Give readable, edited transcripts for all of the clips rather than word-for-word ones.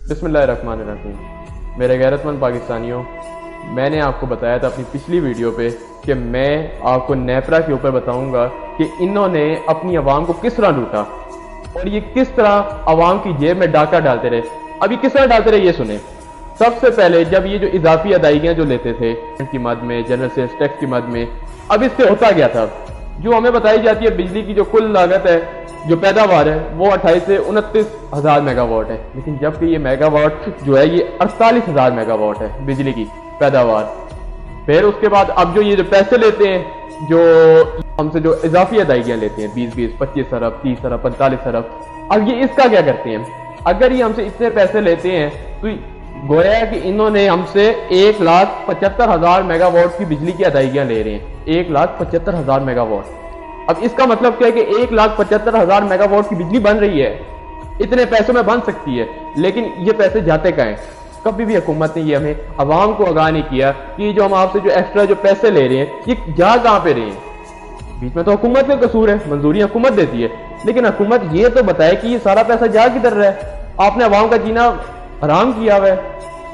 بسم اللہ الرحمن الرحیم۔ میرے غیرت مند پاکستانیوں، میں نے آپ کو بتایا تھا اپنی پچھلی ویڈیو پہ کہ میں آپ کو نیپرا کے اوپر بتاؤں گا کہ انہوں نے اپنی عوام کو کس طرح لوٹا اور یہ کس طرح عوام کی جیب میں ڈاکہ ڈالتے رہے۔ اب یہ کس طرح ڈالتے رہے یہ سنیں۔ سب سے پہلے جب یہ جو اضافی ادائیگیاں جو لیتے تھے کی مد میں، جنرل سیلز ٹیکس کی مد میں، اب اس سے ہوتا گیا تھا جو ہمیں بتائی جاتی ہے بجلی کی جو کل لاگت ہے، جو پیداوار ہے، وہ 28 سے 29 ہزار میگا واٹ ہے، لیکن جبکہ یہ میگا واٹ جو ہے یہ 48 ہزار میگا واٹ ہے بجلی کی پیداوار۔ پھر اس کے بعد اب جو یہ جو پیسے لیتے ہیں، جو ہم سے جو اضافی ادائیگیاں لیتے ہیں 20 25 ارب 30 ارب 45 ارب، اب یہ اس کا کیا کرتے ہیں؟ اگر یہ ہم سے اتنے پیسے لیتے ہیں تو گویا کہ انہوں نے ہم سے 1,75,000 میگا واٹ کی بجلی کی ادائیگیاں لے رہے ہیں، 1,75,000 میگا واٹ۔ اب اس کا مطلب کیا ہے کہ 1,75,000 میگا واٹ کی بجلی بن رہی ہے، اتنے پیسوں میں بن سکتی ہے، لیکن یہ پیسے جاتے کہاں ہیں؟ کبھی بھی حکومت نے یہ ہمیں عوام کو آگاہ نہیں کیا کہ جو ہم آپ سے جو ایکسٹرا جو پیسے لے رہے ہیں یہ جا کہاں پہ رہے ہیں۔ بیچ میں تو حکومت کا قصور ہے، منظوری حکومت دیتی ہے، لیکن حکومت یہ تو بتائے کہ یہ سارا پیسہ جا کدھر رہا ہے۔ آپ نے عوام کا جینا حرام کیا ہوا ہے۔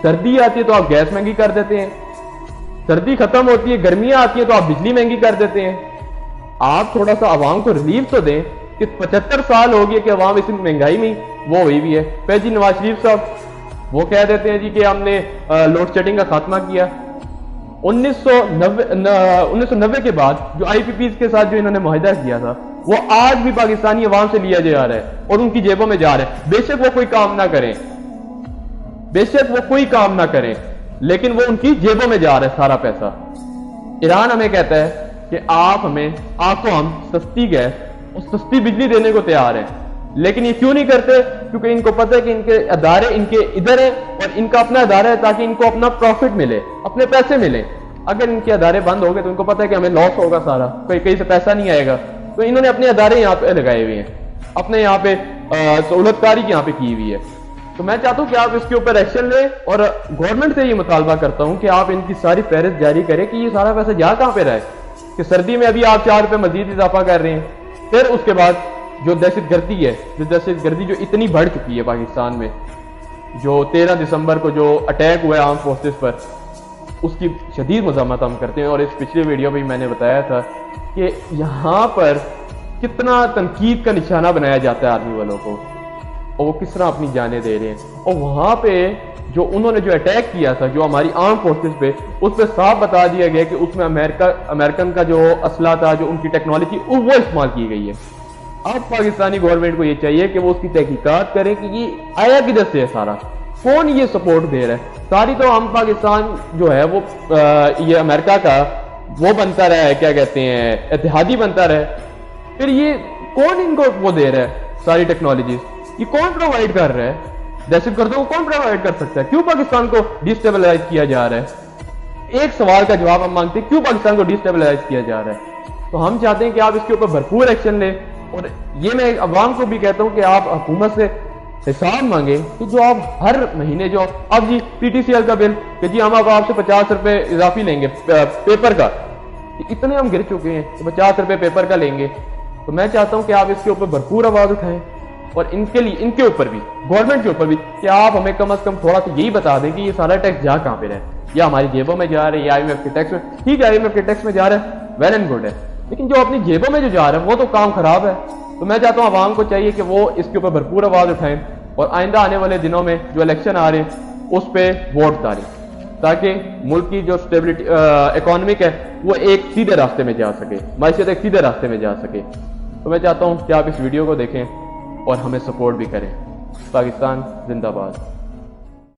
سردی آتی ہے تو آپ گیس مہنگی کر دیتے ہیں، سردی ختم ہوتی ہے، گرمیاں آتی ہیں تو آپ بجلی مہنگی کر دیتے ہیں۔ آپ تھوڑا سا عوام کو ریلیف تو دیں کہ 75 سال ہو گئے کہ عوام اس مہنگائی میں وہ ہوئی بھی ہے۔ پھر جی نواز شریف صاحب وہ کہہ دیتے ہیں جی کہ ہم نے لوڈ شیڈنگ کا خاتمہ کیا۔ 1990 کے بعد جو آئی پی پیز کے ساتھ جو انہوں نے معاہدہ کیا تھا وہ آج بھی پاکستانی عوام سے لیا جا رہا ہے اور ان کی جیبوں میں جا رہا ہے۔ بے شک وہ کوئی کام نہ کریں، بے شک وہ کوئی کام نہ کریں، لیکن وہ ان کی جیبوں میں جا رہا ہے سارا پیسہ۔ ایران ہمیں کہتا ہے کہ آپ کو ہم سستی گیس اور سستی بجلی دینے کو تیار ہیں، لیکن یہ کیوں نہیں کرتے؟ کیونکہ ان کو پتہ ہے کہ ان کے ادارے ان کے ادھر ہیں اور ان کا اپنا ادارہ ہے تاکہ ان کو اپنا پروفٹ ملے، اپنے پیسے ملیں۔ اگر ان کے ادارے بند ہو گئے تو ان کو پتہ ہے کہ ہمیں لاس ہوگا سارا، کہیں سے پیسہ نہیں آئے گا، تو انہوں نے اپنے ادارے یہاں پہ لگائے ہوئے ہیں، اپنے یہاں پہ سہولت کاری یہاں پہ کی ہوئی ہے۔ تو میں چاہتا ہوں کہ آپ اس کے اوپر ایکشن لیں اور گورنمنٹ سے یہ مطالبہ کرتا ہوں کہ آپ ان کی ساری فہرست جاری کریں کہ یہ سارا پیسہ جا کہاں پہ رہا ہے کہ سردی میں ابھی آپ 4 روپے مزید اضافہ کر رہے ہیں۔ پھر اس کے بعد جو دہشت گردی ہے، جو اتنی بڑھ چکی ہے پاکستان میں، جو 13 دسمبر کو جو اٹیک ہوا ہے آرم فورسز پر، اس کی شدید مذمت ہم کرتے ہیں۔ اور اس پچھلے ویڈیو میں میں نے بتایا تھا کہ یہاں پر کتنا تنقید کا نشانہ بنایا جاتا ہے آرمی والوں کو اور وہ کس طرح اپنی جانیں دے رہے ہیں۔ اور وہاں پہ جو انہوں نے جو اٹیک کیا تھا جو ہماری آرم فورسز پہ، اس پہ صاف بتا دیا گیا کہ اس میں امریکن کا جو اسلحہ تھا، جو ان کی ٹیکنالوجی وہ استعمال کی گئی ہے۔ اب پاکستانی گورنمنٹ کو یہ چاہیے کہ وہ اس کی تحقیقات کریں کہ یہ آیا کدھر سے ہے، سارا کون یہ سپورٹ دے رہا ہے۔ ساری تو ہم پاکستان جو ہے وہ یہ امریکہ کا وہ بنتا رہا ہے، کیا کہتے ہیں، اتحادی بنتا رہا ہے، پھر یہ کون ان کو وہ دے رہا ہے ساری ٹیکنالوجیز؟ یہ کون پرووائڈ کر رہا ہے؟ دہشت گردوں کو کون پرووائڈ کر سکتا ہے؟ کیوں پاکستان کو ڈیسٹیبلائز کیا جا رہا ہے؟ ایک سوال کا جواب ہم مانگتے ہیں، کیوں پاکستان کو ڈیسٹیبلائز کیا جا رہا ہے؟ تو ہم چاہتے ہیں کہ آپ اس کے اوپر بھرپور ایکشن لیں، اور یہ میں عوام کو بھی کہتا ہوں کہ آپ حکومت سے حساب مانگیں کہ جو آپ ہر مہینے جو اب جی پی ٹی سی ایل کا بل کہ جی ہم اب آپ سے 50 روپے اضافی لیں گے پیپر کا، اتنے ہم گر چکے ہیں کہ 50 روپے پیپر کا لیں گے۔ تو میں چاہتا ہوں کہ آپ اس کے اوپر بھرپور آواز اٹھائیں اور ان کے لیے، ان کے اوپر بھی، گورنمنٹ کے اوپر بھی، کہ آپ ہمیں کم از کم تھوڑا سا یہی بتا دیں کہ یہ سارا ٹیکس جا کہاں پہ رہا ہے، یا ہماری جیبوں میں جا رہے ہیں یا آئی ایم ایف کے ٹیکس میں۔ ٹھیک ہے، آئی ایم ایف کے ٹیکس میں جا رہا ہے، ویل اینڈ گڈ ہے، لیکن جو اپنی جیبوں میں جو جا رہا ہے وہ تو کام خراب ہے۔ تو میں چاہتا ہوں عوام کو چاہیے کہ وہ اس کے اوپر بھرپور آواز اٹھائیں اور آئندہ آنے والے دنوں میں جو الیکشن آ رہے ہیں اس پہ ووٹ ڈالیں تاکہ ملک کی جو اسٹیبلٹی اکانومک ہے وہ ایک سیدھے راستے میں جا سکے، معیشت ایک سیدھے راستے میں جا سکے۔ تو میں چاہتا ہوں کہ آپ اس ویڈیو کو دیکھیں اور ہمیں سپورٹ بھی کریں۔ پاکستان زندہ باد۔